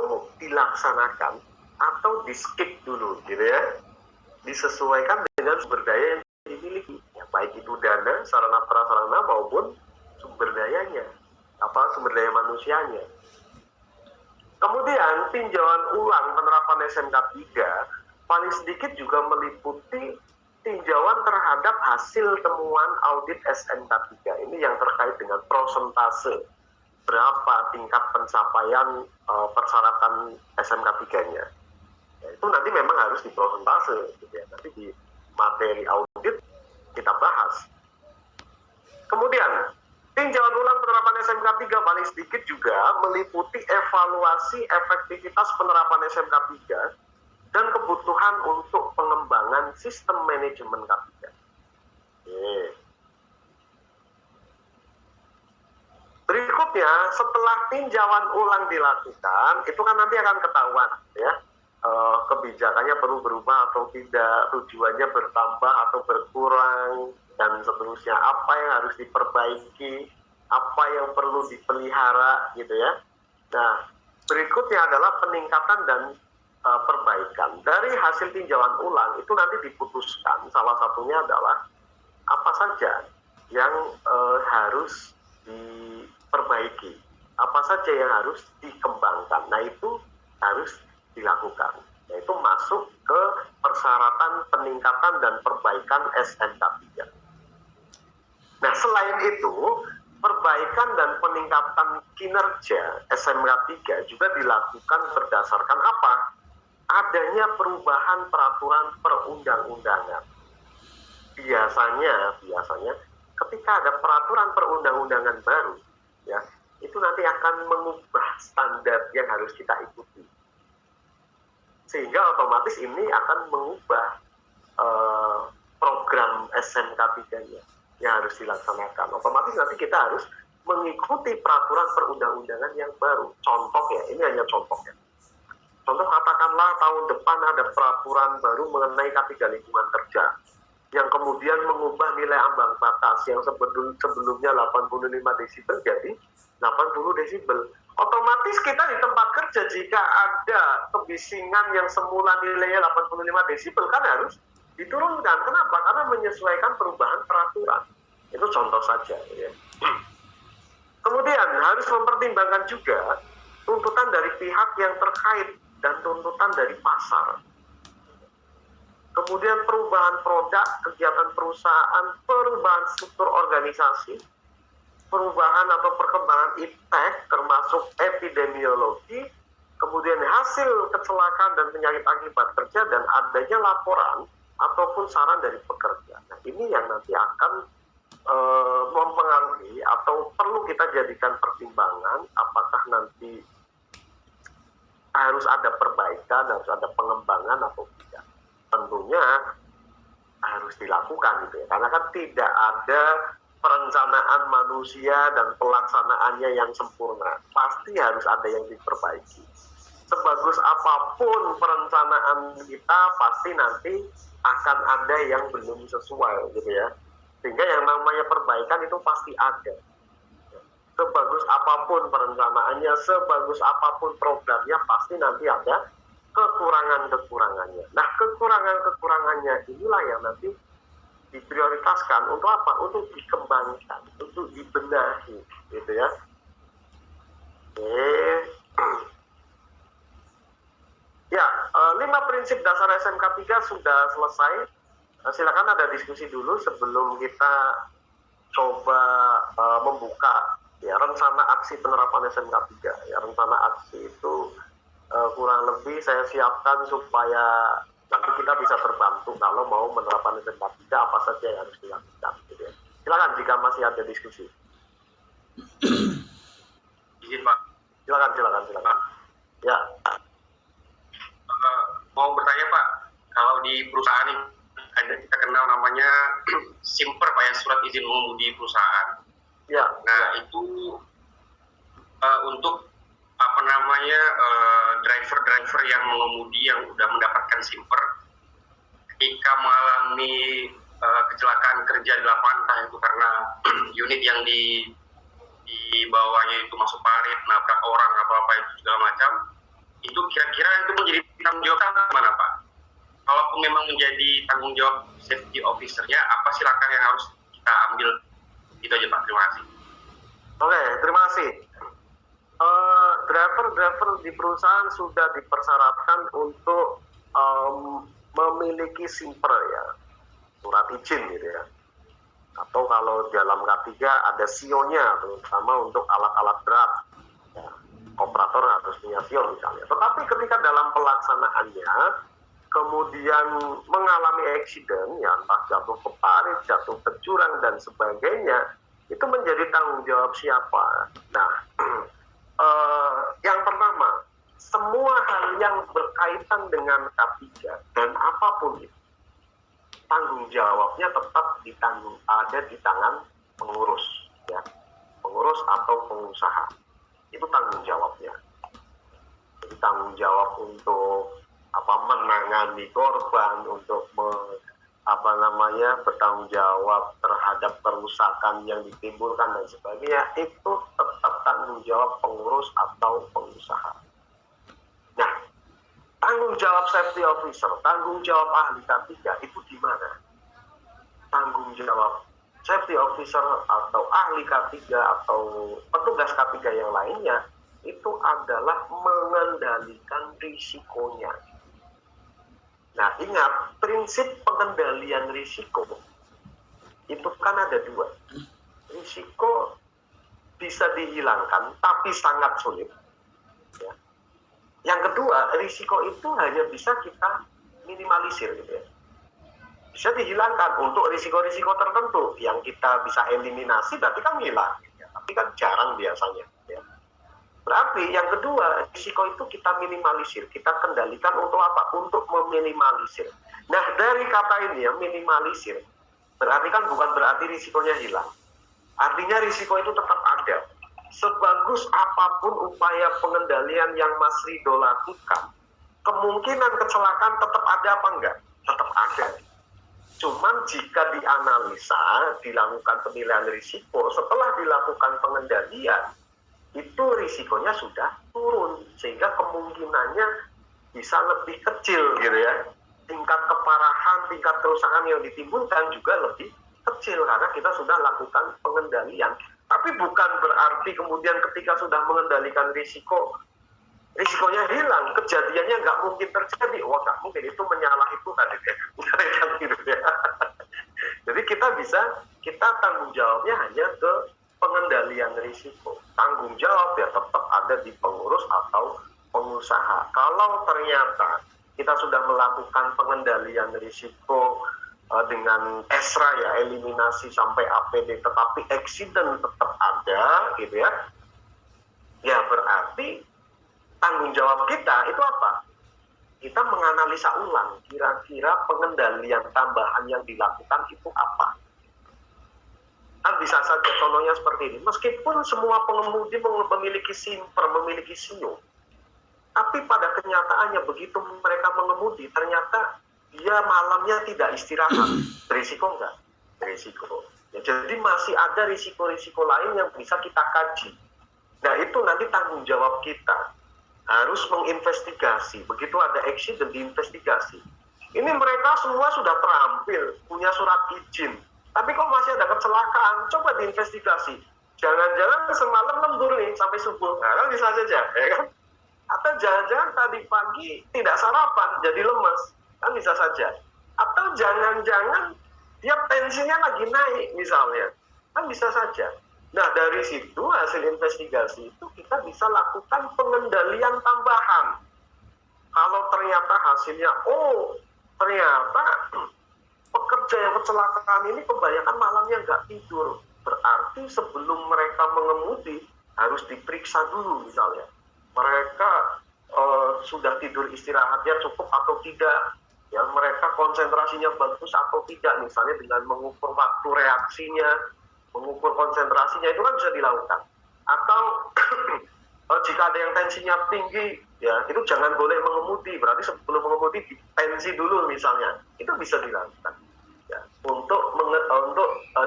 mau dilaksanakan atau di skip dulu gitu ya, disesuaikan dengan sumber daya yang dimiliki ya, baik itu dana, sarana prasarana maupun sumber dayanya, sumber daya manusianya. Kemudian tinjauan ulang penerapan SMK 3 paling sedikit juga meliputi tinjauan terhadap hasil temuan audit SMK 3 ini yang terkait dengan prosentase berapa tingkat pencapaian persyaratan SMK 3-nya. Ya, itu nanti memang harus di prosentase gitu ya. Nanti di materi audit kita bahas. Kemudian tinjauan ulang penerapan SMK 3 paling sedikit juga meliputi evaluasi efektivitas penerapan SMK 3 dan kebutuhan untuk pengembangan sistem manajemen K3. Berikutnya, setelah tinjauan ulang dilakukan, itu kan nanti akan ketahuan ya, kebijakannya perlu berubah atau tidak, tujuannya bertambah atau berkurang, dan seterusnya. Apa yang harus diperbaiki, apa yang perlu dipelihara gitu ya. Nah, berikutnya adalah peningkatan dan perbaikan. Dari hasil tinjauan ulang itu nanti diputuskan, salah satunya adalah apa saja yang harus diperbaiki, apa saja yang harus dikembangkan. Nah, itu harus dilakukan. Yaitu masuk ke persyaratan peningkatan dan perbaikan SMK 3. Nah, selain itu, perbaikan dan peningkatan kinerja SMK 3 juga dilakukan berdasarkan apa? Adanya perubahan peraturan perundang-undangan. Biasanya ketika ada peraturan perundang-undangan baru, ya, itu nanti akan mengubah standar yang harus kita ikuti. Sehingga otomatis ini akan mengubah program SMK 3-nya yang harus dilaksanakan. Otomatis nanti kita harus mengikuti peraturan perundang-undangan yang baru. Contohnya, ini hanya contohnya. Contoh katakanlah tahun depan ada peraturan baru mengenai K3 lingkungan kerja yang kemudian mengubah nilai ambang batas yang sebelumnya 85 desibel jadi 80 desibel. Otomatis kita di tempat kerja jika ada kebisingan yang semula nilainya 85 desibel kan harus diturunkan. Kenapa? Karena menyesuaikan perubahan peraturan. Itu contoh saja. Ya. Kemudian harus mempertimbangkan juga tuntutan dari pihak yang terkait dan tuntutan dari pasar. Kemudian perubahan produk, kegiatan perusahaan, perubahan struktur organisasi, perubahan atau perkembangan iptek termasuk epidemiologi, kemudian hasil kecelakaan dan penyakit akibat kerja dan adanya laporan ataupun saran dari pekerja. Nah, ini yang nanti akan mempengaruhi atau perlu kita jadikan pertimbangan apakah nanti harus ada perbaikan, harus ada pengembangan atau tidak. Tentunya harus dilakukan gitu ya, karena kan tidak ada perencanaan manusia dan pelaksanaannya yang sempurna. Pasti harus ada yang diperbaiki. Sebagus apapun perencanaan kita, pasti nanti akan ada yang belum sesuai gitu ya. Sehingga yang namanya perbaikan itu pasti ada. Sebagus apapun perencanaannya, sebagus apapun programnya, pasti nanti ada kekurangan-kekurangannya. Nah, kekurangan-kekurangannya inilah yang nanti diprioritaskan untuk apa? Untuk dikembangkan, untuk dibenahi, gitu ya. Oke. Ya, 5 prinsip dasar SMK 3 sudah selesai. Silakan ada diskusi dulu sebelum kita coba membuka ya rencana aksi penerapan SMK 3. Ya, rencana aksi itu kurang lebih saya siapkan supaya nanti kita bisa terbantu kalau mau menerapkan SMK 3 apa saja yang harus dilakukan. Gitu ya. Silakan jika masih ada diskusi. Izin Pak. Silakan. Ya. Mau bertanya Pak, kalau di perusahaan ini ada kita kenal namanya SIMPER Pak ya, surat izin mengemudi perusahaan. Ya. Nah itu untuk apa namanya driver-driver yang mengemudi yang sudah mendapatkan SIMPER ketika mengalami kecelakaan kerja di lapangan, entah itu karena unit yang di bawahnya itu masuk parit, nabrak orang apa itu segala macam, itu kira-kira itu menjadi tanggung jawab mana Pak? Kalaupun memang menjadi tanggung jawab safety officer-nya, apa sih langkah yang harus kita ambil? Itu aja Pak, terima kasih. Oke, terima kasih. Driver-driver di perusahaan sudah dipersyaratkan untuk memiliki simper ya, surat izin gitu ya. Atau kalau dalam K3 ada SIO-nya, terutama untuk alat-alat berat. Ya, operator harus punya SIO misalnya. Tetapi ketika dalam pelaksanaannya, kemudian mengalami accident, ya entah jatuh ke parit, jatuh ke jurang, dan sebagainya, itu menjadi tanggung jawab siapa? Nah, yang pertama, semua hal yang berkaitan dengan K3 dan apapun itu, tanggung jawabnya tetap ada di tangan pengurus, ya, pengurus atau pengusaha. Itu tanggung jawabnya. Jadi tanggung jawab untuk menangani korban, untuk bertanggung jawab terhadap kerusakan yang ditimbulkan dan sebagainya, itu tetap tanggung jawab pengurus atau pengusaha. Nah, tanggung jawab safety officer, tanggung jawab ahli K3 itu di mana? Tanggung jawab safety officer atau ahli K3 atau petugas K3 yang lainnya itu adalah mengendalikan risikonya. Nah, ingat, prinsip pengendalian risiko itu kan ada dua. Risiko bisa dihilangkan, tapi sangat sulit. Ya. Yang kedua, risiko itu hanya bisa kita minimalisir gitu ya. Bisa dihilangkan untuk risiko-risiko tertentu yang kita bisa eliminasi, berarti kan hilang. Ya. Tapi kan jarang biasanya. Ya. Berarti yang kedua, risiko itu kita minimalisir, kita kendalikan untuk apa? Untuk meminimalisir. Nah, dari kata ini ya, minimalisir, berarti kan bukan berarti risikonya hilang. Artinya risiko itu tetap ada. Sebagus apapun upaya pengendalian yang Mas Rido lakukan, kemungkinan kecelakaan tetap ada apa enggak? Tetap ada. Cuman jika dianalisa, dilakukan penilaian risiko, setelah dilakukan pengendalian, itu risikonya sudah turun, sehingga kemungkinannya bisa lebih kecil gitu ya. Tingkat keparahan, tingkat kerusakan yang ditimbulkan juga lebih kecil karena kita sudah lakukan pengendalian. Tapi bukan berarti kemudian ketika sudah mengendalikan risikonya hilang, kejadiannya nggak mungkin terjadi. Wah, nggak mungkin, itu menyalahi Tuhan gitu ya. Jadi kita tanggung jawabnya hanya ke pengendalian risiko. Tanggung jawab ya tetap ada di pengurus atau pengusaha. Kalau ternyata kita sudah melakukan pengendalian risiko dengan ESRA ya, eliminasi sampai APD, tetapi accident tetap ada gitu ya. Ya berarti tanggung jawab kita itu apa? Kita menganalisa ulang kira-kira pengendalian tambahan yang dilakukan itu apa. Kan bisa saja contohnya seperti ini. Meskipun semua pengemudi memiliki simper, memiliki SIO, tapi pada kenyataannya begitu mereka mengemudi, ternyata dia malamnya tidak istirahat. Berisiko enggak? Berisiko. Ya, jadi masih ada risiko-risiko lain yang bisa kita kaji. Nah, itu nanti tanggung jawab kita. Harus menginvestigasi. Begitu ada accident, diinvestigasi. Ini mereka semua sudah terampil, punya surat izin. Tapi kok masih ada kecelakaan? Coba diinvestigasi. Jangan-jangan semalam lembur nih sampai subuh. Nah, kan bisa saja, ya kan? Atau jangan-jangan tadi pagi tidak sarapan, jadi lemes. Kan bisa saja. Atau jangan-jangan dia tensinya lagi naik misalnya. Kan bisa saja. Nah, dari situ hasil investigasi itu kita bisa lakukan pengendalian tambahan. Kalau ternyata hasilnya, ternyata pekerja yang kecelakaan ini kebanyakan malamnya nggak tidur. Berarti sebelum mereka mengemudi harus diperiksa dulu misalnya. Mereka sudah tidur istirahatnya cukup atau tidak. Ya, mereka konsentrasinya bagus atau tidak. Misalnya dengan mengukur waktu reaksinya, mengukur konsentrasinya, itu kan bisa dilakukan. Atau jika ada yang tensinya tinggi, ya itu jangan boleh mengemudi. Berarti sebelum mengemudi tensi dulu misalnya. Itu bisa dilakukan. Ya, untuk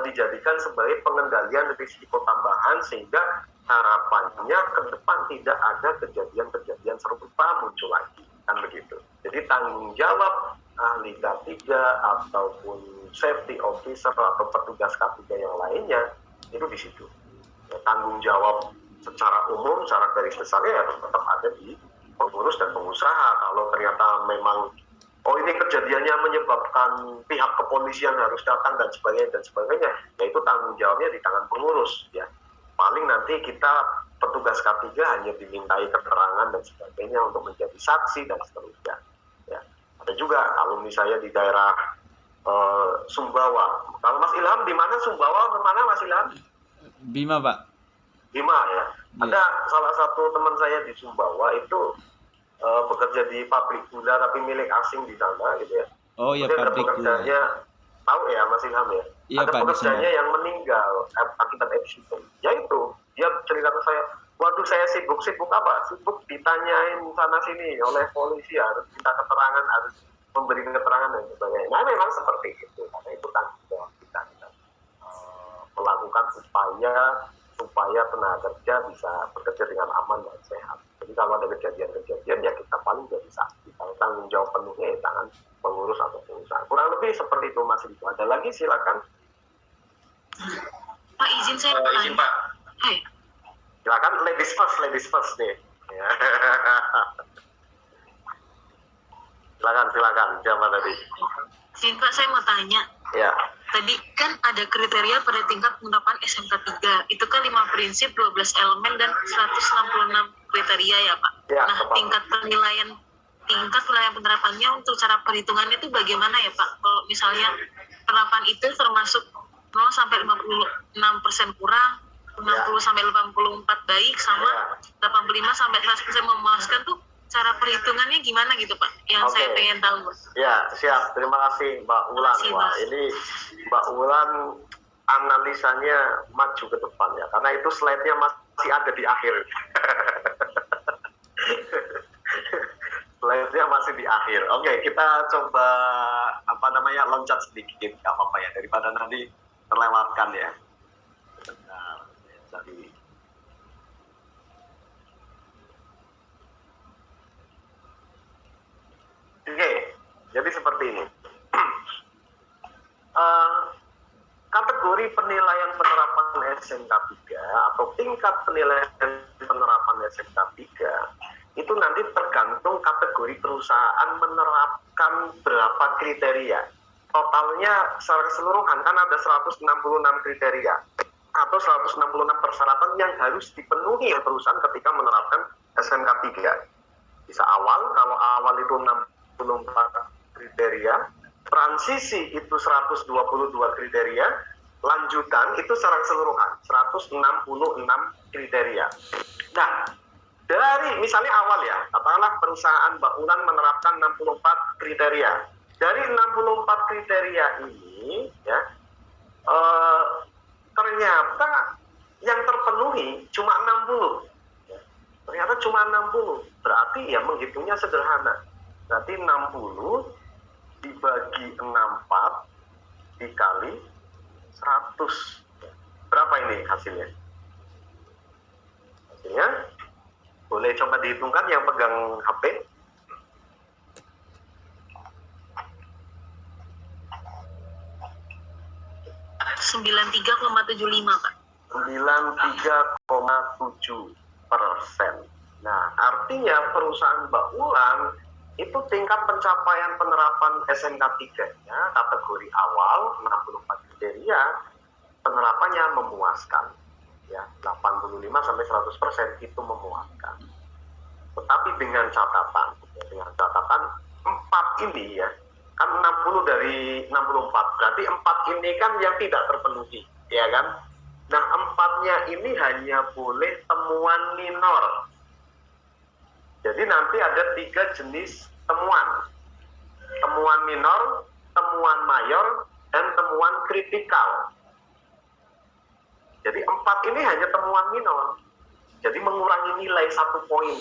dijadikan sebagai pengendalian risiko tambahan sehingga harapannya ke depan tidak ada kejadian-kejadian serupa Jadi tanggung jawab ahli K3 ataupun safety officer atau petugas K3 yang lainnya itu di situ. Ya, tanggung jawab secara umum, secara garis besarnya ya tetap ada di pengurus dan pengusaha. Kalau ternyata memang ini kejadiannya menyebabkan pihak kepolisian harus datang dan sebagainya, ya itu tanggung jawabnya di tangan pengurus ya. Paling nanti kita petugas K3 hanya dimintai keterangan dan sebagainya untuk menjadi saksi dan seterusnya. Ya. Ada juga alumni saya di daerah Sumbawa. Kalau Mas Ilham di mana Sumbawa? Mana Mas Ilham? Bima, Pak. Bima ya. Ada salah satu teman saya di Sumbawa itu bekerja di pabrik gula tapi milik asing di sana gitu ya. Oh ya, ada pabrik gula. pekerjanya, tahu ya Mas Ilham ya? Iya, ada Pak, pekerjanya yang meninggal akibat eksiden. Ya itu, dia cerita ke saya, waduh saya sibuk apa? Sibuk ditanyain sana sini oleh polisi, harus minta keterangan, harus memberi keterangan dan sebagainya. Nah memang seperti itu, karena itu tanggung jawab kita melakukan supaya tenaga kerja bisa bekerja dengan aman dan sehat. Jadi kalau ada kejadian-kejadian ya kita paling jadi saksi. Kalau tanggung jawab penuhnya ya tangan pengurus atau pengusaha. Kurang lebih seperti itu Mas Riko. Ada lagi silakan. Pak izin saya izin Pak. Hai. Silakan ladies first nih. Ya. Silakan. Siapa tadi? Izin Pak, saya mau tanya. Ya. Tadi kan ada kriteria pada tingkat penerapan SMK 3. Itu kan 5 prinsip, 12 elemen, dan 166 kriteria ya Pak. Ya, nah, tingkat penilaian penerapannya untuk cara perhitungannya itu bagaimana ya Pak? Kalau misalnya penerapan itu termasuk 0 sampai 56% kurang, 60 sampai 84 baik, sama 85 sampai 100% memuaskan tuh cara perhitungannya gimana gitu Pak? Yang saya pengen tahu. Ya, siap. Terima kasih Mbak Ulan. Wah, ini Mbak Ulan analisanya maju ke depan ya, karena itu slide-nya masih ada di akhir. Slide-nya masih di akhir. Oke, kita coba loncat sedikit, nggak apa-apa ya, daripada nanti terlewatkan ya. Nah, jadi Oke, jadi seperti ini. Kategori penilaian penerapan SMK 3 atau tingkat penilaian penerapan SMK 3 itu nanti tergantung kategori perusahaan menerapkan berapa kriteria. Totalnya secara keseluruhan kan ada 166 kriteria atau 166 persyaratan yang harus dipenuhi perusahaan ketika menerapkan SMK 3. Bisa kalau awal itu 64 kriteria, transisi itu 122 kriteria, lanjutan itu secara keseluruhan 166 kriteria. Nah, dari misalnya awal ya, katakanlah perusahaan Mbak Ulan menerapkan 64 kriteria. Dari 64 kriteria ini ya, ternyata yang terpenuhi cuma 60. Ternyata cuma 60. Berarti ya menghitungnya sederhana. Berarti 60 dibagi 64 dikali 100. Berapa ini hasilnya? Hasilnya boleh coba dihitungkan yang pegang HP. 93,75 Pak. 93,7%. Nah, artinya perusahaan Mbak Ulan itu tingkat pencapaian penerapan SMK 3-nya kategori awal 64 kriteria penerapannya memuaskan. Ya, 85 sampai 100% itu memuaskan. Tetapi dengan catatan 4 ini ya, kan 60 dari 64, berarti 4 ini kan yang tidak terpenuhi, ya kan? Nah, 4-nya ini hanya boleh temuan minor. Jadi nanti ada 3 jenis temuan. Temuan minor, temuan mayor, dan temuan kritikal. Jadi 4 ini hanya temuan minor. Jadi mengurangi nilai 1 poin,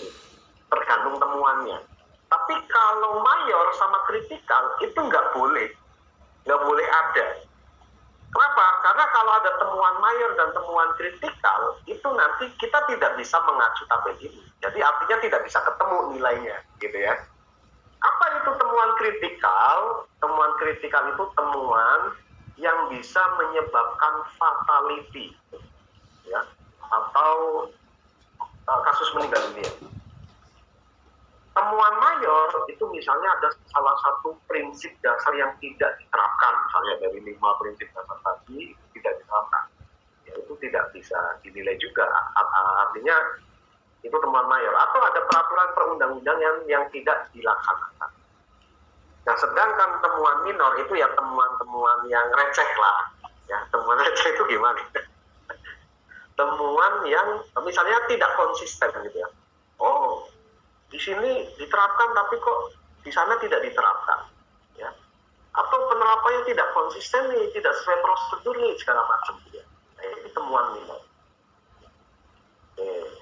tergantung temuannya. Tapi kalau mayor sama kritikal itu nggak boleh ada. Kenapa? Karena kalau ada temuan mayor dan temuan kritikal, itu nanti kita tidak bisa mengacu tabel ini. Jadi artinya tidak bisa ketemu nilainya, gitu ya. Apa itu temuan kritikal? Temuan kritikal itu temuan yang bisa menyebabkan fatality, ya, atau kasus meninggal dunia. Temuan mayor itu misalnya ada salah satu prinsip dasar yang tidak diterapkan, misalnya dari 5 prinsip dasar tadi tidak diterapkan, ya, itu tidak bisa dinilai juga. Artinya itu temuan mayor, atau ada peraturan perundang-undangan yang tidak dilaksanakan. Nah, sedangkan temuan minor itu ya temuan-temuan yang receh lah, ya. Temuan receh itu gimana? Temuan yang misalnya tidak konsisten gitu ya. Oh, di sini diterapkan tapi kok di sana tidak diterapkan, ya. Atau penerapannya tidak konsisten nih, tidak sesuai prosedur nih, segala macam gitu ya. Nah, ini temuan minor.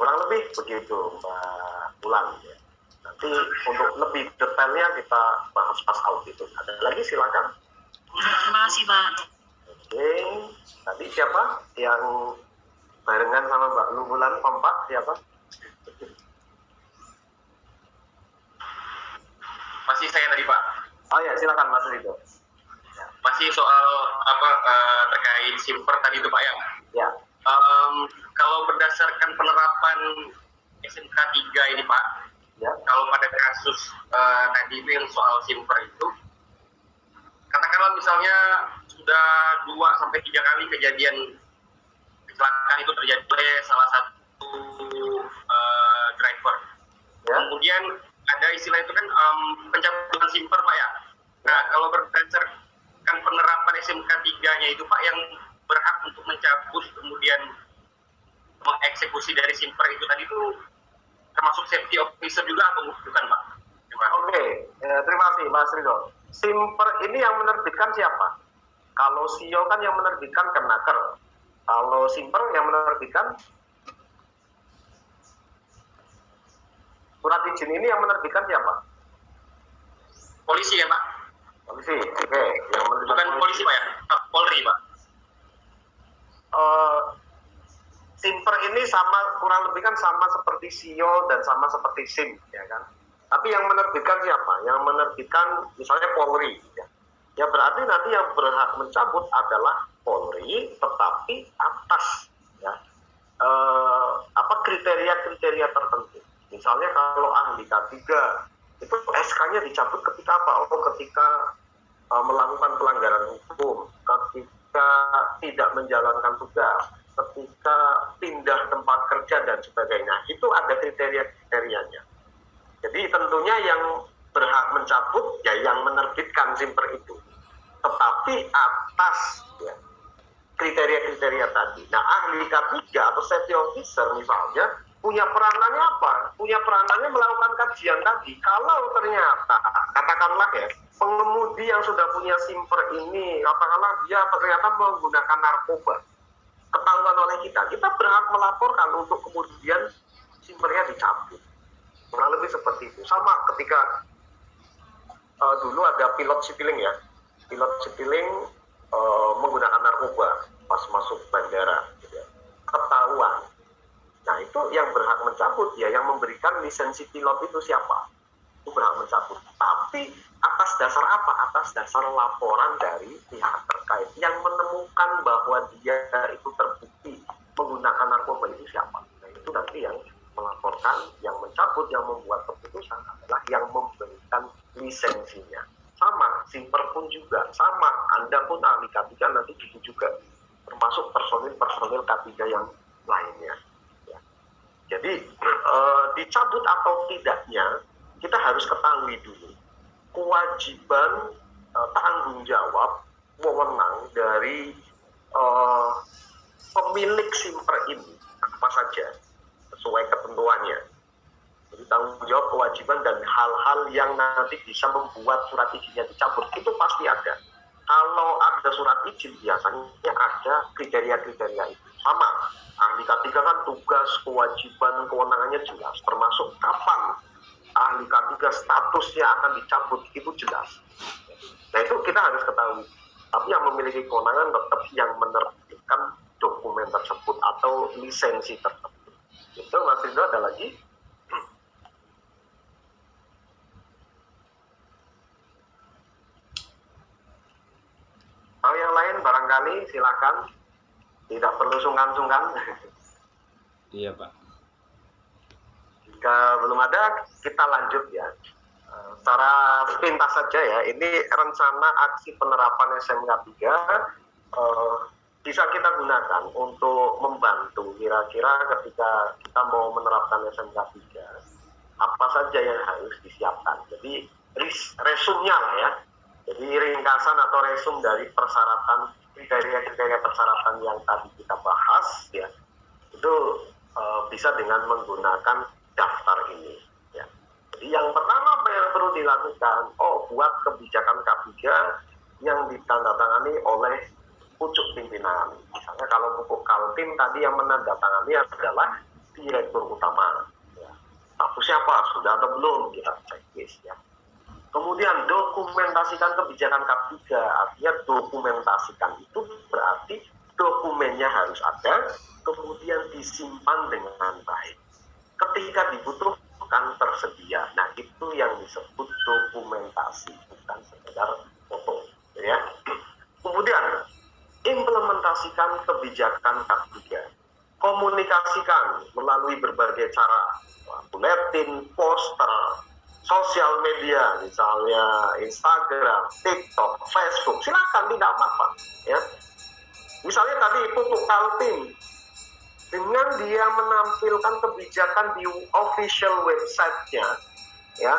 Kurang lebih begitu, Mbak Ulan, ya. Nanti untuk lebih detailnya kita bahas pas audit itu. Ada lagi, silakan. Terima kasih, Pak. Oke, tadi siapa yang barengan sama Mbak Lumulan, kompak siapa? Masih saya tadi Pak. Oh ya, silakan Mas Rido. Masih soal terkait simper tadi itu Pak ya. Ya. Kalau berdasarkan penerapan SMK 3 ini Pak, Ya. kalau pada kasus tadi itu yang soal simper itu, katakanlah misalnya sudah 2-3 kali kejadian kecelakaan itu terjadi oleh salah satu driver. Ya. Kemudian ada istilah itu kan pencabutan simper Pak ya. Nah, kalau berdasarkan penerapan SMK 3-nya itu Pak, yang berhak untuk mencabut kemudian mengeksekusi dari simper itu tadi itu termasuk safety officer juga atau bukan Pak? Oke, terima kasih Mas Rido. Simper ini yang menerbitkan siapa? Kalau CEO kan yang menerbitkan Kemenaker. Kalau simper yang menerbitkan surat izin ini yang menerbitkan siapa? Polisi ya Pak? Polisi. Oke, yang menerbitkan Bukan polisi Pak ya? Polri Pak? Simper ini sama, kurang lebih kan sama seperti CEO dan sama seperti SIM, ya kan? Tapi yang menerbitkan siapa? Yang menerbitkan misalnya Polri, ya. Ya berarti nanti yang berhak mencabut adalah Polri, tetapi atas ya kriteria-kriteria tertentu. Misalnya kalau ahli K3 itu SK-nya dicabut ketika apa? Oh, ketika melakukan pelanggaran hukum, ketika tidak menjalankan tugas, ketika pindah tempat kerja dan sebagainya. Itu ada kriteria-kriterianya. Jadi tentunya yang berhak mencabut ya yang menerbitkan simper itu, tetapi atas ya, kriteria-kriteria tadi. Nah, ahli K3 atau safety officer misalnya punya peranannya apa? Punya peranannya melakukan kajian tadi. Kalau ternyata katakanlah ya pengemudi yang sudah punya simper ini, katakanlah dia ternyata menggunakan narkoba, ketahuan oleh kita berhak melaporkan untuk kemudian simpernya dicabut. Kurang lebih seperti itu. Sama ketika dulu ada pilot Citylink ya, pilot Citylink menggunakan narkoba pas masuk bandara, gitu ya. Ketahuan. Nah itu yang berhak mencabut ya, yang memberikan lisensi pilot itu siapa? Itu berhak mencabut. Tapi atas dasar apa? Atas dasar laporan dari pihak terkait yang menemukan bahwa dia itu terbukti menggunakan narkoba itu siapa? Nah itu nanti yang melaporkan, yang mencabut, yang membuat keputusan adalah yang memberikan lisensinya. Sama, simper pun juga sama. Anda pun ahli K3 nanti juga, termasuk personil K3 yang lainnya. Ya. Jadi dicabut atau tidaknya kita harus ketahui dulu kewajiban tanggung jawab wewenang dari pemilik simper ini apa saja sesuai ketentuannya. Jadi tanggung jawab, kewajiban dan hal-hal yang nanti bisa membuat surat izinnya dicabut itu pasti ada. Kalau ada surat izin biasanya ada kriteria-kriteria itu. Sama, ahli K3 kan tugas, kewajiban, kewenangannya jelas, termasuk kapan ahli K3 statusnya akan dicabut itu jelas. Nah itu kita harus ketahui. Tapi yang memiliki kewenangan tetap yang menerbitkan dokumen tersebut atau lisensi tersebut. Itu Mas Rido ada lagi? barangkali silakan, tidak perlu sungkan-sungkan. Iya Pak. Jika belum ada, kita lanjut ya. Secara sepintas saja ya, ini rencana aksi penerapan SMK 3 bisa kita gunakan untuk membantu kira-kira ketika kita mau menerapkan SMK 3 apa saja yang harus disiapkan. Jadi resumnya lah ya, jadi ringkasan atau resum dari persyaratan, kriteria persyaratan yang tadi kita bahas ya, itu bisa dengan menggunakan daftar ini ya. Jadi yang pertama apa yang perlu dilakukan, buat kebijakan K3 yang ditandatangani oleh pucuk pimpinan. Misalnya kalau pupuk Kaltim tadi yang menandatangani adalah direktur utama ya. Statusnya apa, sudah atau belum, kita checklist ya. Kemudian dokumentasikan kebijakan K3, artinya dokumentasikan itu berarti dokumennya harus ada, kemudian disimpan dengan baik. Ketika dibutuhkan tersedia. Nah, itu yang disebut dokumentasi, bukan sekedar foto ya. Kemudian implementasikan kebijakan K3. Komunikasikan melalui berbagai cara, buletin, poster, sosial media, misalnya Instagram, TikTok, Facebook, silakan, tidak apa-apa ya. Misalnya tadi pupuk Kaltim, dengan dia menampilkan kebijakan di official website-nya ya,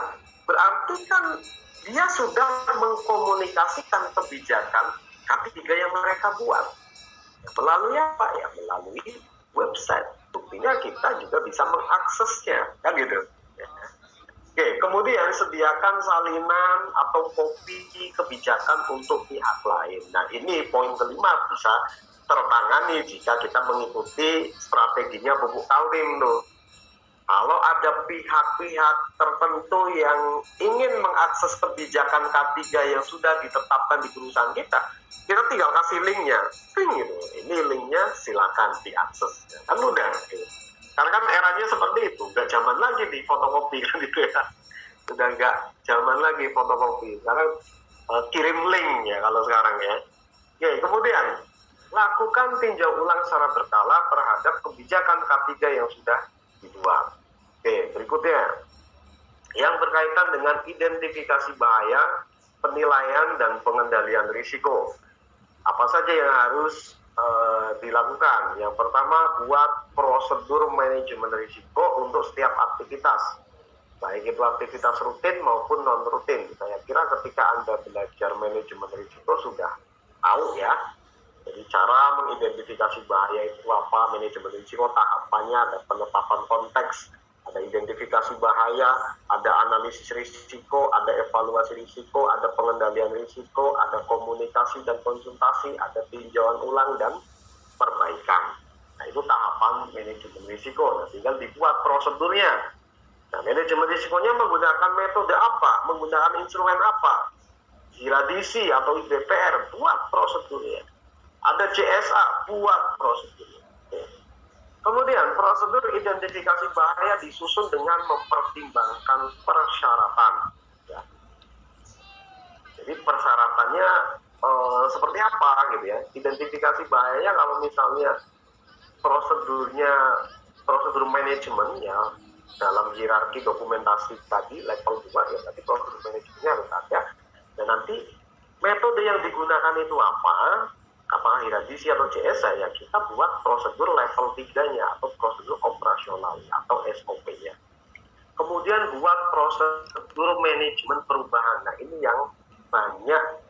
berarti kan dia sudah mengkomunikasikan kebijakan K3 yang mereka buat. Melalui apa ya? Melalui website. Buktinya kita juga bisa mengaksesnya, kan gitu. Oke, kemudian sediakan salinan atau kopi kebijakan untuk pihak lain. Nah, ini poin kelima bisa tertangani jika kita mengikuti strateginya pupuk Kaltim tuh. Kalau ada pihak-pihak tertentu yang ingin mengakses kebijakan K3 yang sudah ditetapkan di perusahaan kita tinggal kasih linknya, gitu. Ini linknya silakan diakses, kan mudah. Gitu. Karena kan eranya seperti itu, nggak zaman lagi di fotokopi kan gitu ya. Sudah nggak zaman lagi fotokopi, sekarang kirim link ya kalau sekarang ya. Oke, kemudian lakukan tinjau ulang secara berkala terhadap kebijakan K3 yang sudah dibuat. Oke, berikutnya yang berkaitan dengan identifikasi bahaya, penilaian dan pengendalian risiko. Apa saja yang harus dilakukan? Yang pertama, buat prosedur manajemen risiko untuk setiap aktivitas, baik itu aktivitas rutin maupun non rutin. Saya kira ketika Anda belajar manajemen risiko sudah tahu ya. Jadi cara mengidentifikasi bahaya itu apa, manajemen risiko tahapannya, ada penetapan konteks, ada identifikasi bahaya, ada analisis risiko, ada evaluasi risiko, ada pengendalian risiko, ada komunikasi dan konsultasi, ada tinjauan ulang dan perbaikan. Nah, itu tahapan manajemen risiko. Nah, tinggal dibuat prosedurnya. Nah, manajemen risikonya menggunakan metode apa? Menggunakan instrumen apa? Giradisi atau IBPR, buat prosedurnya. Ada CSA, buat prosedurnya. Kemudian prosedur identifikasi bahaya disusun dengan mempertimbangkan persyaratan. Ya. Jadi persyaratannya seperti apa gitu ya? Identifikasi bahayanya kalau misalnya prosedur manajemen ya dalam hierarki dokumentasi tadi level 2 ya, tadi prosedur manajemennya harus ada. Dan nanti metode yang digunakan itu apa? Apakah giradisi atau CSA ya, kita buat prosedur level 3-nya atau prosedur operasionalnya atau SOP-nya. Kemudian buat prosedur manajemen perubahan. Nah, ini yang banyak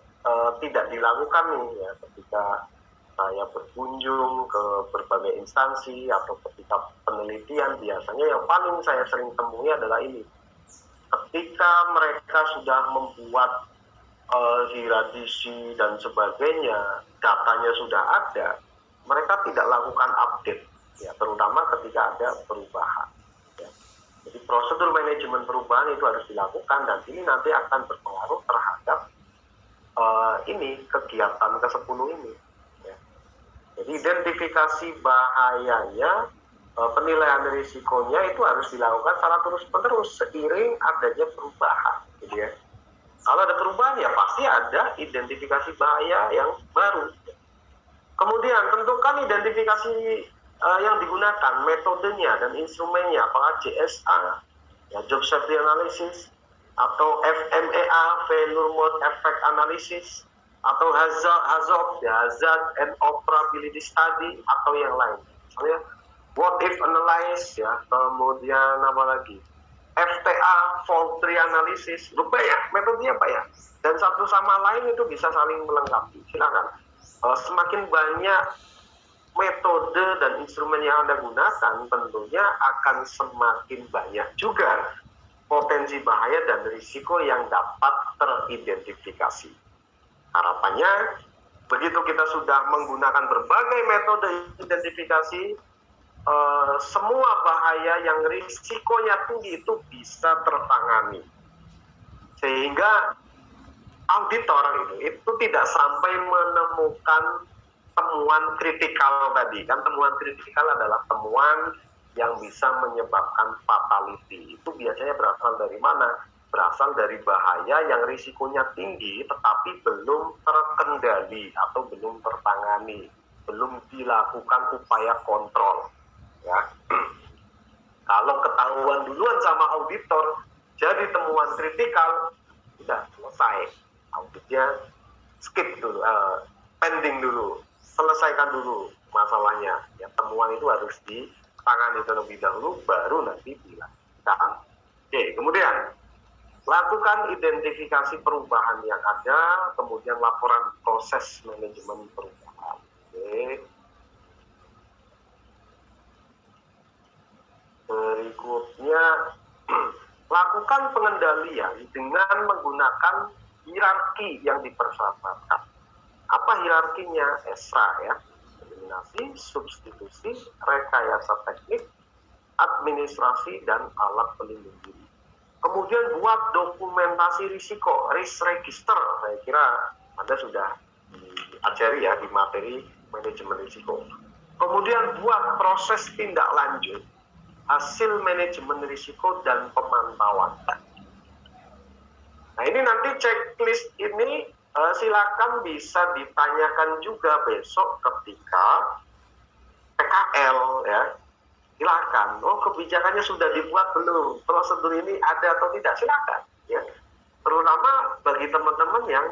tidak dilakukan nih ya ketika saya berkunjung ke berbagai instansi atau ketika penelitian. Biasanya yang paling saya sering temui adalah ini. Ketika mereka sudah membuat giradisi dan sebagainya, datanya sudah ada, mereka tidak lakukan update, ya, terutama ketika ada perubahan. Ya. Jadi prosedur manajemen perubahan itu harus dilakukan dan ini nanti akan berpengaruh terhadap kegiatan ke-10 ini. Ya. Jadi identifikasi bahayanya, penilaian risikonya itu harus dilakukan secara terus-menerus seiring adanya perubahan, gitu ya. Kalau ada perubahan ya pasti ada identifikasi bahaya yang baru. Kemudian tentukan identifikasi yang digunakan, metodenya dan instrumennya, apakah JSA, ya, Job Safety Analysis, atau FMEA, Failure Mode Effect Analysis, atau Hazard, ya, Hazard and Operability Study, atau yang lain. Misalnya What If Analysis, ya, kemudian apa lagi? FTA, Fault Tree Analysis, lupa ya, metodenya apa ya? Dan satu sama lain itu bisa saling melengkapi. Silakan. Semakin banyak metode dan instrumen yang Anda gunakan, tentunya akan semakin banyak juga potensi bahaya dan risiko yang dapat teridentifikasi. Harapannya, begitu kita sudah menggunakan berbagai metode identifikasi, semua bahaya yang risikonya tinggi itu bisa tertangani. Sehingga auditor itu tidak sampai menemukan temuan kritikal tadi. Kan temuan kritikal adalah temuan yang bisa menyebabkan fatality. Itu biasanya berasal dari mana? Berasal dari bahaya yang risikonya tinggi tetapi belum terkendali atau belum tertangani, belum dilakukan upaya kontrol. Ya. Kalau ketahuan duluan sama auditor jadi temuan kritikal, sudah selesai. Auditnya skip dulu, pending dulu, selesaikan dulu masalahnya. Ya, temuan itu harus ditangani terlebih dahulu, baru nanti dilakukan. Oke, kemudian lakukan identifikasi perubahan yang ada, kemudian laporan proses manajemen perubahan. Oke. Berikutnya, lakukan pengendalian dengan menggunakan hierarki yang dipersyaratkan. Apa hierarkinya? ESRA, ya. Eliminasi, substitusi, rekayasa teknik, administrasi, dan alat pelindung diri. Kemudian buat dokumentasi risiko, risk register. Saya kira Anda sudah diajari ya di materi manajemen risiko. Kemudian buat proses tindak lanjut, hasil manajemen risiko dan pemantauan. Nah, ini nanti checklist ini silakan bisa ditanyakan juga besok ketika PKL, ya. Silakan. Oh, kebijakannya sudah dibuat belum? Prosedur ini ada atau tidak? Silakan. Ya. Terutama bagi teman-teman yang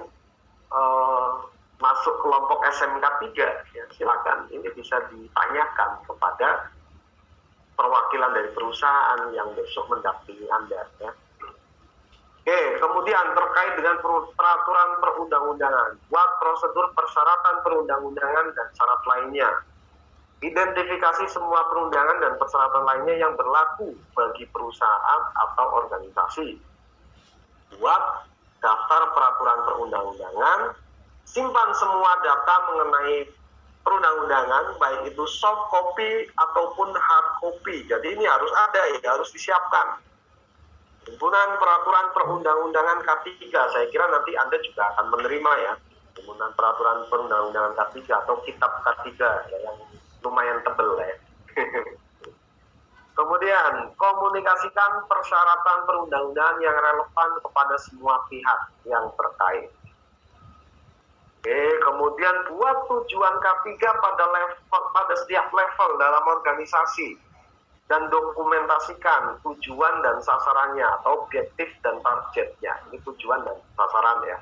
masuk kelompok SMK 3, ya, silakan. Ini bisa ditanyakan kepada perwakilan dari perusahaan yang besok mendampingi Anda, ya. Oke, kemudian terkait dengan peraturan perundang-undangan, buat prosedur persyaratan perundang-undangan dan syarat lainnya. Identifikasi semua perundangan dan persyaratan lainnya yang berlaku bagi perusahaan atau organisasi. Buat daftar peraturan perundang-undangan, simpan semua data mengenai perundang-undangan, baik itu soft copy ataupun hard copy. Jadi ini harus ada, ya, harus disiapkan. Himpunan peraturan perundang-undangan K3, saya kira nanti Anda juga akan menerima, ya, himpunan peraturan perundang-undangan K3 atau kitab K3, ya, yang lumayan tebel, ya. Kemudian komunikasikan persyaratan perundang-undangan yang relevan kepada semua pihak yang terkait. Oke, kemudian buat tujuan K3 pada setiap level dalam organisasi dan dokumentasikan tujuan dan sasarannya atau objektif dan targetnya. Ini tujuan dan sasaran, ya.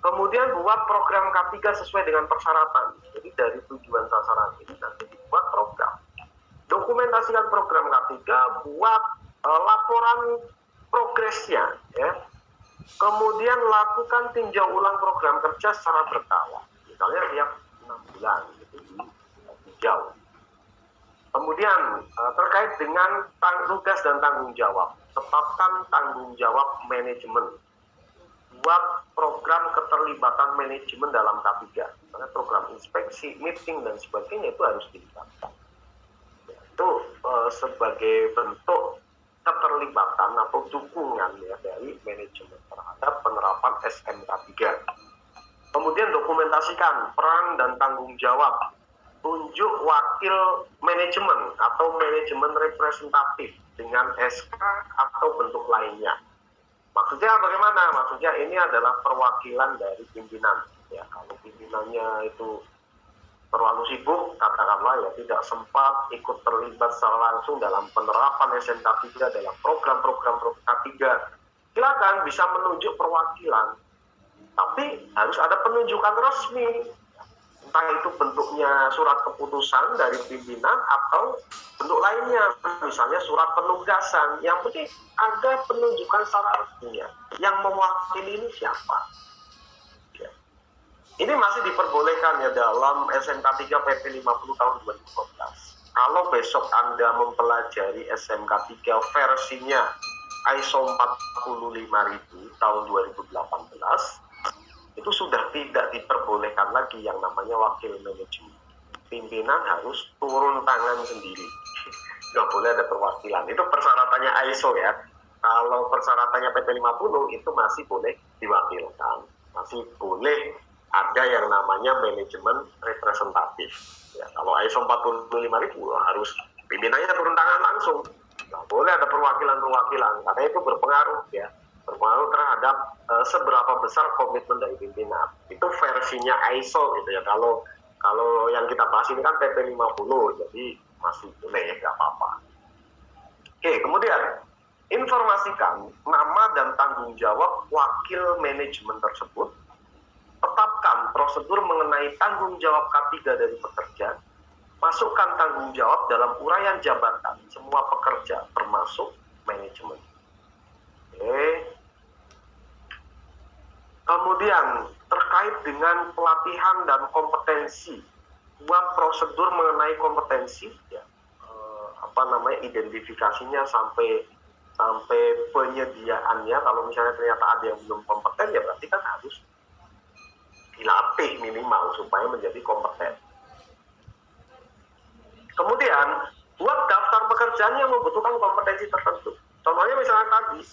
Kemudian buat program K3 sesuai dengan persyaratan. Jadi dari tujuan sasaran ini nanti dibuat program. Dokumentasikan program K3, buat laporan progresnya, ya. Kemudian lakukan tinjau ulang program kerja secara berkala. Misalnya tiap 6 bulan gitu, ditinjau. Kemudian terkait dengan tugas dan tanggung jawab, tetapkan tanggung jawab manajemen. Buat program keterlibatan manajemen dalam K3, misalnya program inspeksi, meeting, dan sebagainya itu harus dilibatkan. Itu sebagai bentuk keterlibatan atau dukungan, ya, dari manajemen terhadap penerapan SMK3. Kemudian dokumentasikan peran dan tanggung jawab. Tunjuk wakil manajemen atau manajemen representatif dengan SK atau bentuk lainnya. Maksudnya bagaimana? Maksudnya ini adalah perwakilan dari pimpinan. Ya, kalau pimpinannya itu terlalu sibuk, katakanlah ya, tidak sempat ikut terlibat secara langsung dalam penerapan SMK 3 dalam program-program K3, silakan bisa menunjuk perwakilan, tapi harus ada penunjukan resmi, entah itu bentuknya surat keputusan dari pimpinan atau bentuk lainnya, misalnya surat penugasan. Yang penting ada penunjukan secara resmi, yang mewakili ini siapa. Ini masih diperbolehkan ya dalam SMK 3 PP 50 tahun 2012. Kalau besok Anda mempelajari SMK 3 versinya ISO 45000 tahun 2018, itu sudah tidak diperbolehkan lagi yang namanya wakil manajemen. Pimpinan harus turun tangan sendiri. Nggak boleh ada perwakilan. Itu persyaratannya ISO ya. Kalau persyaratannya PP 50 itu masih boleh diwakilkan. Masih boleh ada yang namanya manajemen representatif. Ya, kalau ISO 45000 harus pimpinannya turun tangan langsung. Nggak boleh ada perwakilan-perwakilan, karena itu berpengaruh ya. Berpengaruh terhadap seberapa besar komitmen dari pimpinan. Itu versinya ISO gitu ya. Kalau yang kita bahas ini kan PP 50, jadi masih boleh, nggak apa-apa. Oke, kemudian informasikan nama dan tanggung jawab wakil manajemen tersebut. Tetapkan prosedur mengenai tanggung jawab K3 dari pekerja. Masukkan tanggung jawab dalam uraian jabatan semua pekerja, termasuk manajemen. Oke. Kemudian terkait dengan pelatihan dan kompetensi, buat prosedur mengenai kompetensi, ya, identifikasinya sampai penyediaannya. Kalau misalnya ternyata ada yang belum kompeten, ya berarti kan harus dilatih minimal supaya menjadi kompeten. Kemudian buat daftar pekerjaan yang membutuhkan kompetensi tertentu. Contohnya misalnya tadi,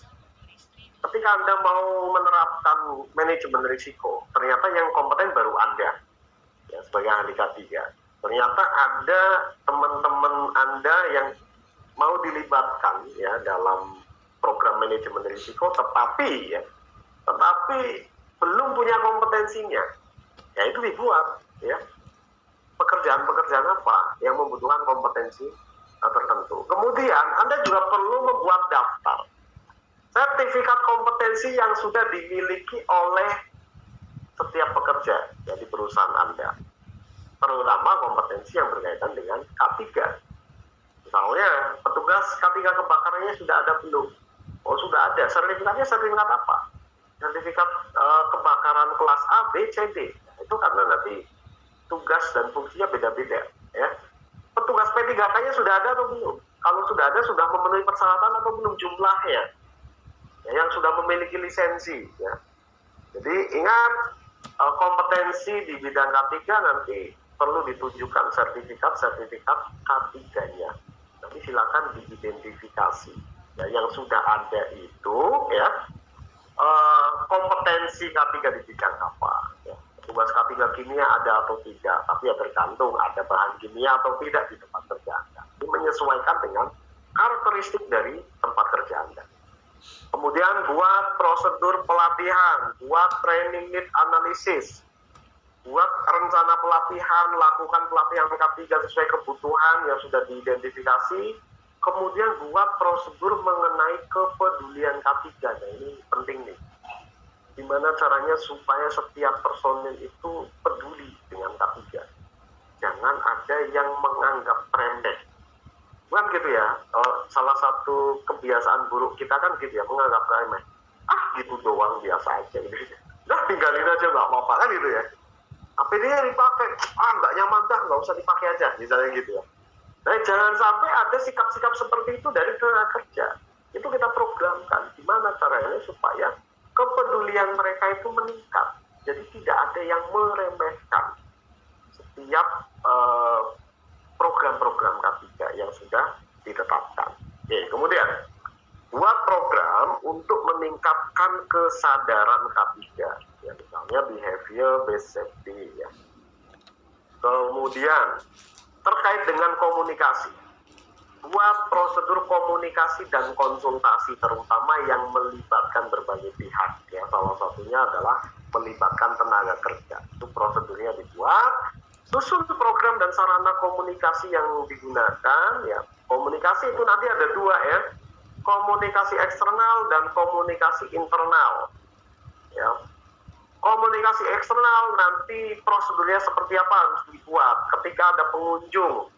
ketika Anda mau menerapkan manajemen risiko, ternyata yang kompeten baru Anda ya, sebagai ahli K3. Ternyata ada teman-teman Anda yang mau dilibatkan ya dalam program manajemen risiko, tetapi belum punya kompetensinya. Ya itu dibuat ya. Pekerjaan-pekerjaan apa yang membutuhkan kompetensi tertentu. Kemudian Anda juga perlu membuat daftar sertifikat kompetensi yang sudah dimiliki oleh setiap pekerja ya, di perusahaan Anda. Terutama kompetensi yang berkaitan dengan K3. Misalnya petugas K3 kebakarannya sudah ada belum? Oh sudah ada. Sertifikatnya sertifikat apa? Sertifikat kebakaran kelas A, B, C, D. Itu karena nanti tugas dan fungsinya beda-beda ya. Petugas P3K-nya sudah ada atau belum? Kalau sudah ada, sudah memenuhi persyaratan atau belum jumlahnya ya, yang sudah memiliki lisensi ya. Jadi ingat, kompetensi di bidang K3 nanti perlu ditunjukkan sertifikat K3-nya. Nanti silakan diidentifikasi ya, yang sudah ada itu ya, kompetensi K3 di bidang apa ya. Tugas K3 kimia ada atau tidak, tapi ya tergantung ada bahan kimia atau tidak di tempat kerja Anda. Ini menyesuaikan dengan karakteristik dari tempat kerja Anda. Kemudian buat prosedur pelatihan, buat training need analysis, buat rencana pelatihan, lakukan pelatihan K3 sesuai kebutuhan yang sudah diidentifikasi. Kemudian buat prosedur mengenai kepedulian K3. Nah ini penting nih. Gimana caranya supaya setiap personil itu peduli dengan K3. Jangan ada yang menganggap remeh. Bukan gitu ya. Salah satu kebiasaan buruk kita kan gitu ya, menganggap remeh. Gitu doang, biasa aja gitu. Nah tinggalin aja nggak apa-apa kan gitu ya. APD-nya dipakai, nggak nyaman dah, nggak usah dipakai aja, misalnya gitu ya. Nah jangan sampai ada sikap-sikap seperti itu dari tenaga kerja. Itu kita programkan. Gimana caranya supaya kepedulian mereka itu meningkat. Jadi tidak ada yang meremehkan setiap program-program K3 yang sudah ditetapkan. Oke, kemudian buat program untuk meningkatkan kesadaran K3, ya, misalnya behavior based safety. Ya. Kemudian terkait dengan komunikasi, buat prosedur komunikasi dan konsultasi terutama yang melibatkan berbagai pihak ya, salah satunya adalah melibatkan tenaga kerja. Itu prosedurnya dibuat. Susun program dan sarana komunikasi yang digunakan. Ya, komunikasi itu nanti ada dua ya, komunikasi eksternal dan komunikasi internal. Ya, komunikasi eksternal nanti prosedurnya seperti apa harus dibuat ketika ada pengunjung.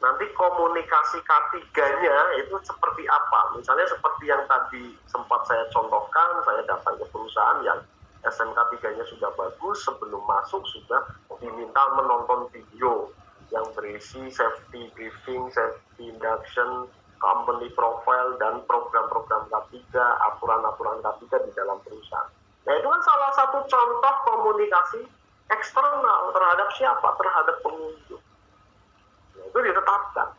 Nanti komunikasi K3-nya itu seperti apa? Misalnya seperti yang tadi sempat saya contohkan, saya datang ke perusahaan yang SMK 3-nya sudah bagus, sebelum masuk sudah diminta menonton video yang berisi safety briefing, safety induction, company profile, dan program-program K3, aturan-aturan K3 di dalam perusahaan. Nah, itu kan salah satu contoh komunikasi eksternal terhadap siapa? Terhadap pengunjung. Nah, itu ditetapkan.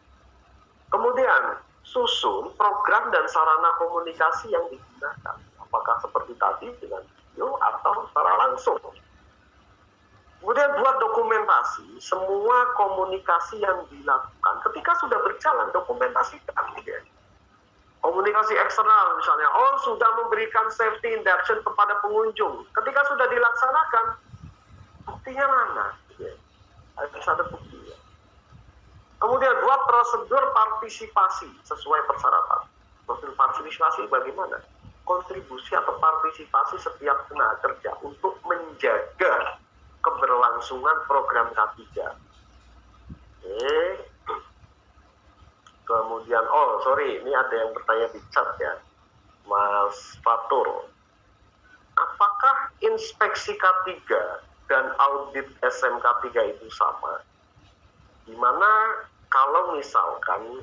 Kemudian, susun program dan sarana komunikasi yang digunakan. Apakah seperti tadi dengan video atau secara langsung. Kemudian buat dokumentasi semua komunikasi yang dilakukan. Ketika sudah berjalan, dokumentasikan. Ya. Komunikasi eksternal misalnya, sudah memberikan safety induction kepada pengunjung. Ketika sudah dilaksanakan, buktinya mana? Ya. Harus ada buktinya. Kemudian buat prosedur partisipasi sesuai persyaratan. Prosedur partisipasi bagaimana? Kontribusi atau partisipasi setiap tenaga kerja untuk menjaga keberlangsungan program K3. Kemudian, ini ada yang bertanya di chat ya, Mas Fatur. Apakah inspeksi K3 dan audit SMK 3 itu sama? Dimana kalau misalkan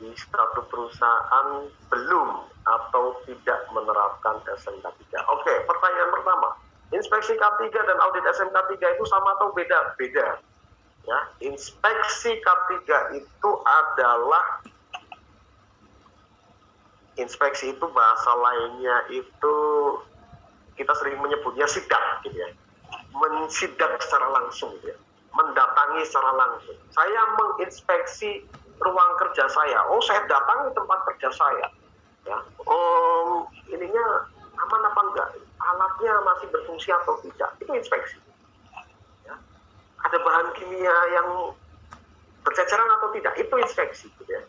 di satu perusahaan belum atau tidak menerapkan SMK 3. Oke, pertanyaan pertama. Inspeksi K3 dan audit SMK 3 itu sama atau beda? Beda. Ya, inspeksi K3 itu adalah inspeksi itu bahasa lainnya itu kita sering menyebutnya sidak gitu ya. Mensidak secara langsung ya. Mendatangi secara langsung. Saya menginspeksi ruang kerja saya. Saya datangi tempat kerja saya. Ya. Ininya aman apa enggak? Alatnya masih berfungsi atau tidak? Itu inspeksi. Ya. Ada bahan kimia yang berceceran atau tidak? Itu inspeksi. Gitu ya.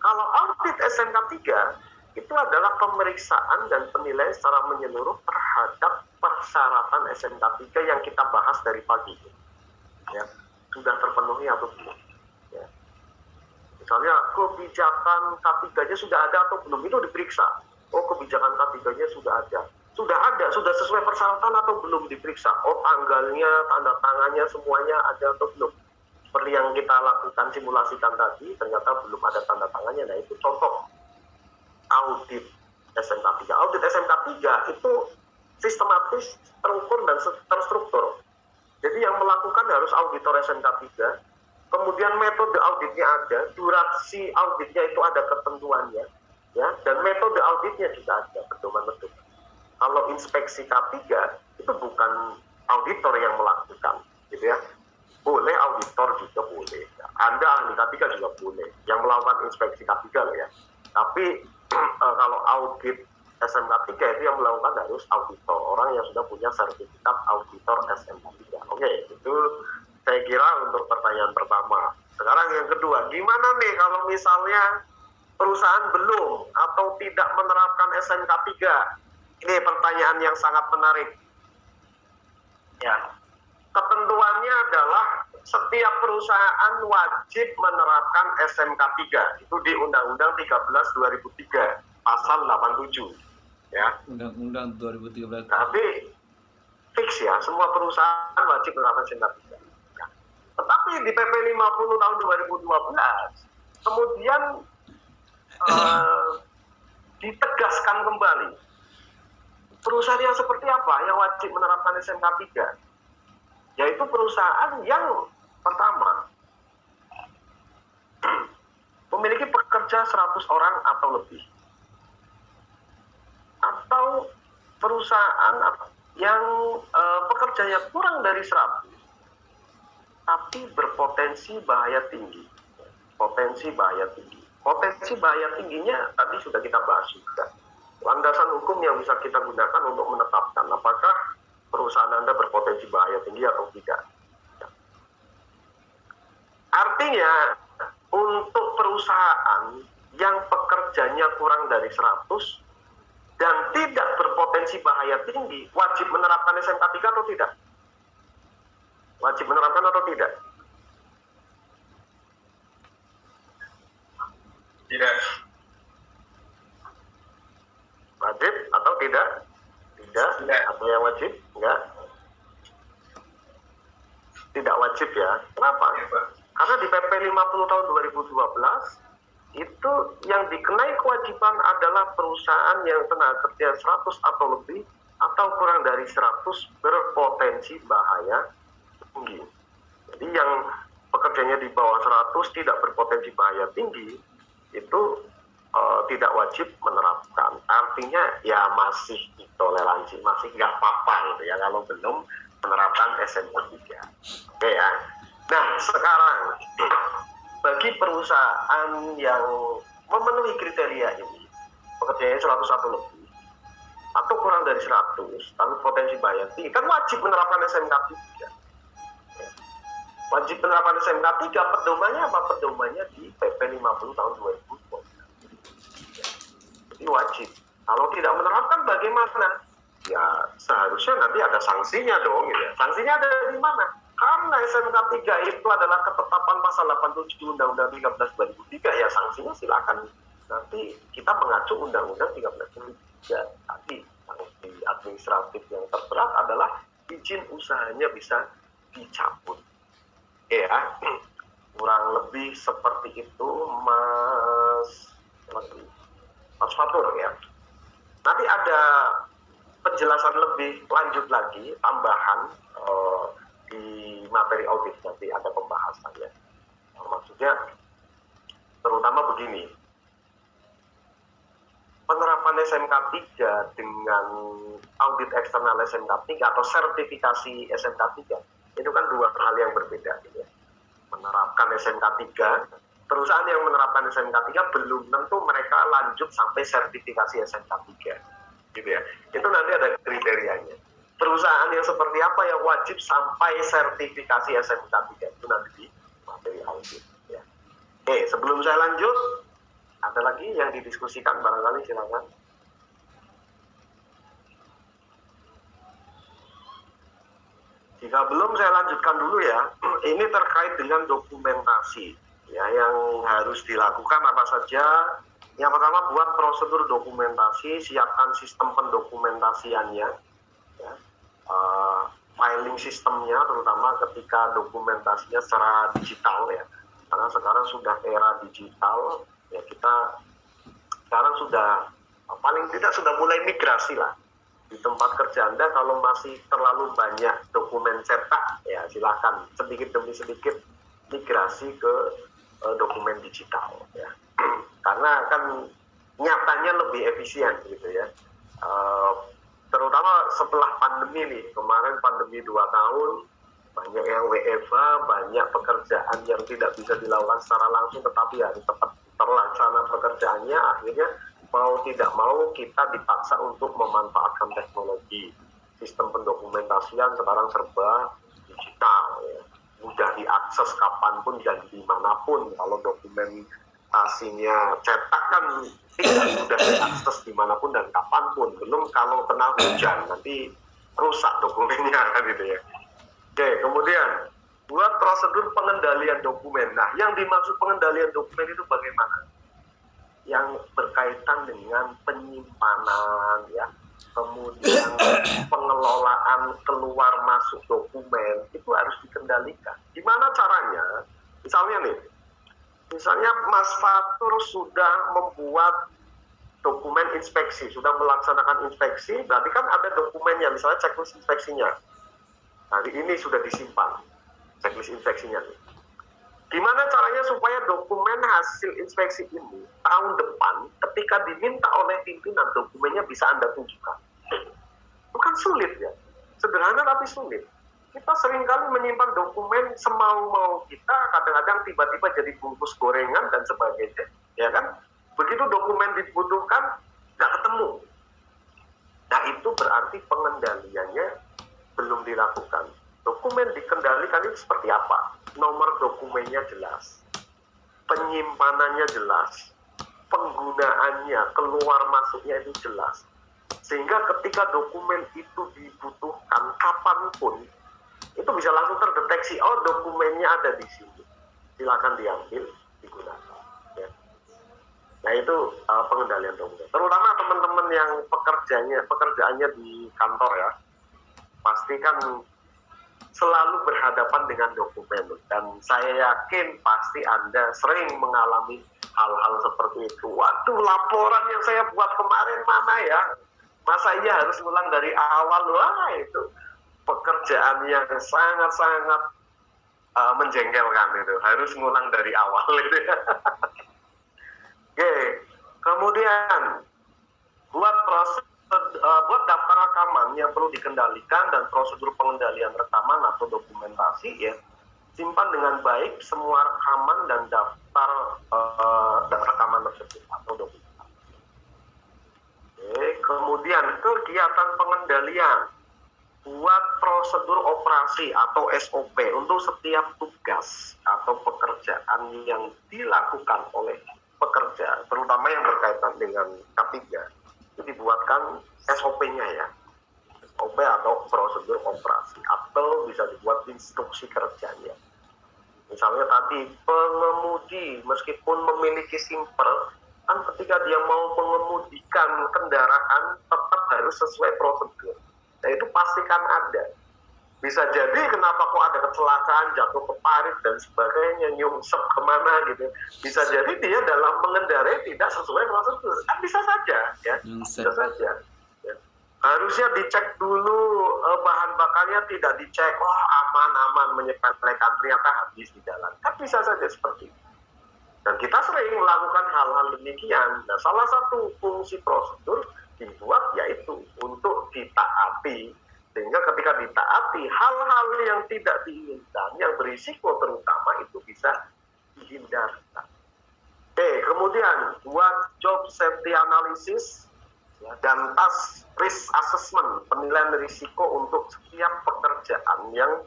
Kalau audit SMK 3 itu adalah pemeriksaan dan penilaian secara menyeluruh terhadap persyaratan SMK 3 yang kita bahas dari pagi. Ya, sudah terpenuhi atau belum? Ya. Misalnya kebijakan K3-nya sudah ada atau belum, itu diperiksa. Kebijakan K3-nya sudah ada, sudah sesuai persyaratan atau belum diperiksa. Tanggalnya, tanda tangannya semuanya ada atau belum? Seperti yang kita lakukan simulasikan tadi, ternyata belum ada tanda tangannya. Nah, itu contoh audit SMK 3. Audit SMK 3 itu sistematis, terukur, dan terstruktur. Jadi yang melakukan harus auditor SMK 3, kemudian metode auditnya ada, durasi auditnya itu ada ketentuannya, ya, dan metode auditnya juga ada, pedoman-pedoman. Kalau inspeksi K3 itu bukan auditor yang melakukan, gitu ya. Boleh auditor juga boleh. Anda ahli K3 juga boleh, yang melakukan inspeksi K3 loh ya. Tapi kalau audit SMK 3 itu yang melakukan harus auditor, orang yang sudah punya sertifikat auditor SMK 3. Oke, itu saya kira untuk pertanyaan pertama. Sekarang yang kedua, gimana nih kalau misalnya perusahaan belum atau tidak menerapkan SMK 3? Ini pertanyaan yang sangat menarik. Ya, ketentuannya adalah setiap perusahaan wajib menerapkan SMK 3. Itu di Undang-Undang 13/2003, pasal 87. Ya. Undang-Undang 2013. Tapi fix ya, semua perusahaan wajib menerapkan SMK 3. Ya. Tetapi di PP 50 tahun 2012 kemudian ditegaskan kembali perusahaan yang seperti apa yang wajib menerapkan SMK 3, yaitu perusahaan yang pertama memiliki pekerja 100 orang atau lebih, atau perusahaan yang pekerjanya kurang dari 100 tapi berpotensi bahaya tinggi. Potensi bahaya tingginya tadi sudah kita bahas juga. Landasan hukum yang bisa kita gunakan untuk menetapkan apakah perusahaan Anda berpotensi bahaya tinggi atau tidak. Artinya untuk perusahaan yang pekerjanya kurang dari 100 dan tidak berpotensi bahaya tinggi, wajib menerapkan SMK 3 atau tidak? Wajib menerapkan atau tidak? Tidak. Wajib atau tidak? Tidak. Tidak. Atau yang wajib? Enggak. Tidak wajib ya. Kenapa? Karena di PP 50 tahun 2012 itu yang dikenai kewajiban adalah perusahaan yang tenaga kerja 100 atau lebih atau kurang dari 100 berpotensi bahaya tinggi. Jadi yang pekerjanya di bawah 100 tidak berpotensi bahaya tinggi itu tidak wajib menerapkan. Artinya ya masih ditoleransi, masih nggak apa-apa gitu ya kalau belum menerapkan SMK 3. Oke ya. Nah sekarang bagi perusahaan yang memenuhi kriteria ini, pekerjaannya 100 atau lebih atau kurang dari 100 tapi potensi bahaya tinggi, kan wajib menerapkan SMK 3. Wajib menerapkan SMK 3, pedomannya apa? Pedomannya di PP 50 tahun 2012. Jadi wajib. Kalau tidak menerapkan bagaimana? Ya seharusnya nanti ada sanksinya dong. Gitu ya. Sanksinya ada di mana? Karena SMK 3 itu adalah ketetapan pasal 87 Undang-Undang 13 2003, ya sanksinya silakan. Nanti kita mengacu Undang-Undang 13 2003. Tadi sanksi administratif yang terberat adalah izin usahanya bisa dicabut. Ya, kurang lebih seperti itu Mas Fatur ya. Nanti ada penjelasan lebih lanjut lagi, tambahan di materi audit, nanti ada pembahasannya. Maksudnya terutama begini, penerapan SMK 3 dengan audit eksternal SMK 3 atau sertifikasi SMK 3 itu kan dua hal yang berbeda gitu ya. Menerapkan SMK 3, perusahaan yang menerapkan SMK 3 belum tentu mereka lanjut sampai sertifikasi SMK 3 gitu ya. Itu nanti ada kriterianya. Perusahaan yang seperti apa yang wajib sampai sertifikasi SMK 3 itu nanti di materi audit ya. Oke, sebelum saya lanjut, ada lagi yang didiskusikan barangkali, silakan. Jika belum, saya lanjutkan dulu ya. Ini terkait dengan dokumentasi ya, yang harus dilakukan apa saja. Yang pertama, buat prosedur dokumentasi, siapkan sistem pendokumentasiannya ya. Filing sistemnya, terutama ketika dokumentasinya secara digital ya, karena sekarang sudah era digital ya, kita sekarang sudah paling tidak sudah mulai migrasi lah. Di tempat kerja Anda kalau masih terlalu banyak dokumen cetak ya silakan sedikit demi sedikit migrasi ke dokumen digital ya. Karena kan nyatanya lebih efisien gitu ya. Terutama setelah pandemi nih, kemarin pandemi 2 tahun, banyak yang WFH, banyak pekerjaan yang tidak bisa dilakukan secara langsung tetapi harus tetap terlaksana pekerjaannya, akhirnya mau tidak mau kita dipaksa untuk memanfaatkan teknologi. Sistem pendokumentasian sekarang serba digital ya. Mudah diakses kapanpun dan dimanapun. Kalau dokumentasinya cetak kan tidak mudah diakses dimanapun dan kapanpun. Belum kalau kena hujan nanti rusak dokumennya kan gitu ya. Oke, kemudian buat prosedur pengendalian dokumen. Nah, yang dimaksud pengendalian dokumen itu bagaimana? Yang berkaitan dengan penyimpanan ya, kemudian pengelolaan keluar masuk dokumen itu harus dikendalikan. Gimana caranya? Misalnya Mas Fatur sudah membuat dokumen inspeksi, sudah melaksanakan inspeksi, berarti kan ada dokumennya, misalnya checklist inspeksinya. Hari ini sudah disimpan checklist inspeksinya. Gimana caranya supaya dokumen hasil inspeksi ini tahun depan ketika diminta oleh pimpinan dokumennya bisa Anda tunjukkan? Bukan sulit ya, sederhana tapi sulit. Kita seringkali menyimpan dokumen semau-mau kita, kadang-kadang tiba-tiba jadi bungkus gorengan dan sebagainya, ya kan? Begitu dokumen dibutuhkan, nggak ketemu. Nah itu berarti pengendaliannya belum dilakukan. Dokumen dikendalikan itu seperti apa? Nomor dokumennya jelas, penyimpanannya jelas, penggunaannya, keluar masuknya itu jelas. Sehingga ketika dokumen itu dibutuhkan kapanpun, itu bisa langsung terdeteksi, oh dokumennya ada di sini, silakan diambil, digunakan. Ya. Nah itu pengendalian dokumen. Terutama teman-teman yang pekerjaannya di kantor ya, pastikan selalu berhadapan dengan dokumen. Dan saya yakin pasti Anda sering mengalami hal-hal seperti itu. Waduh, laporan yang saya buat kemarin mana ya? Masa iya harus ulang dari awal? Wah, itu pekerjaan yang sangat-sangat menjengkelkan itu. Harus ngulang dari awal itu. Oke, kemudian buat daftar rekaman yang perlu dikendalikan dan prosedur pengendalian rekaman atau dokumentasi ya, simpan dengan baik semua rekaman dan daftar rekaman tersebut atau dokumentasi. Oke, kemudian kegiatan pengendalian, buat prosedur operasi atau SOP untuk setiap tugas atau pekerjaan yang dilakukan oleh pekerja, terutama yang berkaitan dengan K3, itu dibuatkan SOP-nya ya, SOP atau prosedur operasi, atau bisa dibuat instruksi kerjanya. Misalnya tadi pengemudi meskipun memiliki simper, kan ketika dia mau mengemudikan kendaraan tetap harus sesuai prosedur. Nah itu pastikan ada. Bisa jadi kenapa kok ada kecelakaan, jatuh ke parit dan sebagainya, nyungsep kemana gitu. Bisa jadi dia dalam mengendarai tidak sesuai prosedur. Kan bisa saja ya. Bisa saja. Ya. Harusnya dicek dulu bahan bakarnya, tidak dicek, wah aman-aman menyepelekan, ternyata habis di jalan. Kan bisa saja seperti itu. Dan kita sering melakukan hal-hal demikian. Nah, salah satu fungsi prosedur dibuat yaitu untuk ditaati. Sehingga ketika ditaati, hal-hal yang tidak diinginkan, yang berisiko terutama itu bisa dihindarkan. Oke, kemudian buat job safety analysis ya, dan task risk assessment, penilaian risiko untuk setiap pekerjaan yang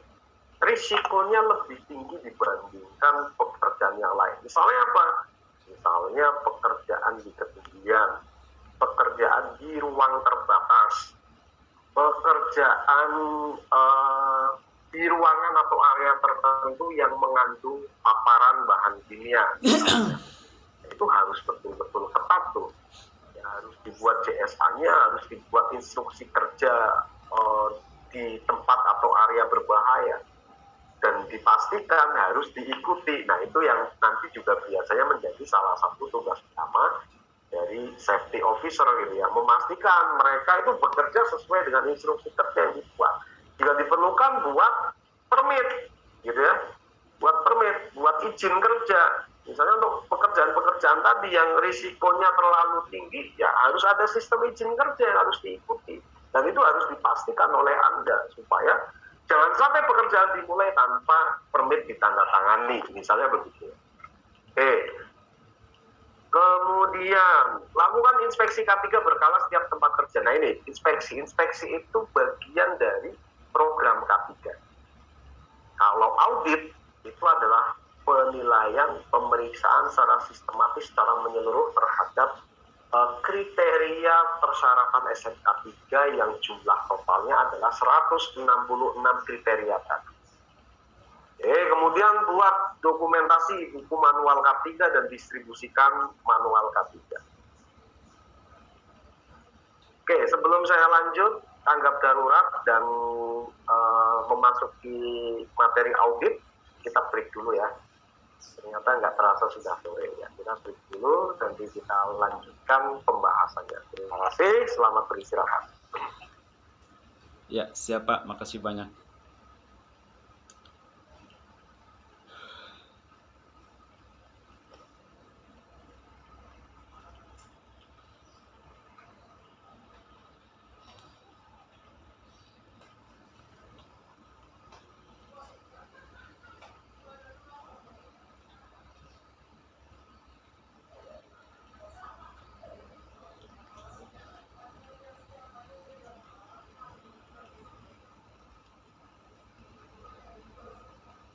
risikonya lebih tinggi dibandingkan pekerjaan yang lain. Misalnya apa? Misalnya pekerjaan di ketinggian, pekerjaan di ruang terbatas, pekerjaan di ruangan atau area tertentu yang mengandung paparan bahan kimia. Itu harus betul-betul ketat tuh. Ya, harus dibuat CSA-nya, harus dibuat instruksi kerja di tempat atau area berbahaya. Dan dipastikan harus diikuti. Nah itu yang nanti juga biasanya menjadi salah satu tugas utama dari safety officer gitu ya, memastikan mereka itu bekerja sesuai dengan instruksi kerja yang dibuat. Jika diperlukan buat permit gitu ya, buat permit, buat izin kerja. Misalnya untuk pekerjaan-pekerjaan tadi yang risikonya terlalu tinggi, ya harus ada sistem izin kerja yang harus diikuti. Dan itu harus dipastikan oleh Anda supaya jangan sampai pekerjaan dimulai tanpa permit ditandatangani, misalnya begitu. Oke. Kemudian, lakukan inspeksi K3 berkala setiap tempat kerja. Nah ini, inspeksi itu bagian dari program K3. Kalau audit, itu adalah penilaian, pemeriksaan secara sistematis, secara menyeluruh terhadap kriteria persyaratan SMK 3 yang jumlah totalnya adalah 166 kriteria tadi. Kemudian buat dokumentasi buku manual K3 dan distribusikan manual K3. Oke, sebelum saya lanjut tanggap darurat dan memasuki materi audit, kita break dulu ya. Ternyata nggak terasa sudah sore ya. Kita break dulu, nanti kita lanjutkan pembahasannya. Terima kasih, selamat beristirahat. Ya, siap Pak, makasih banyak.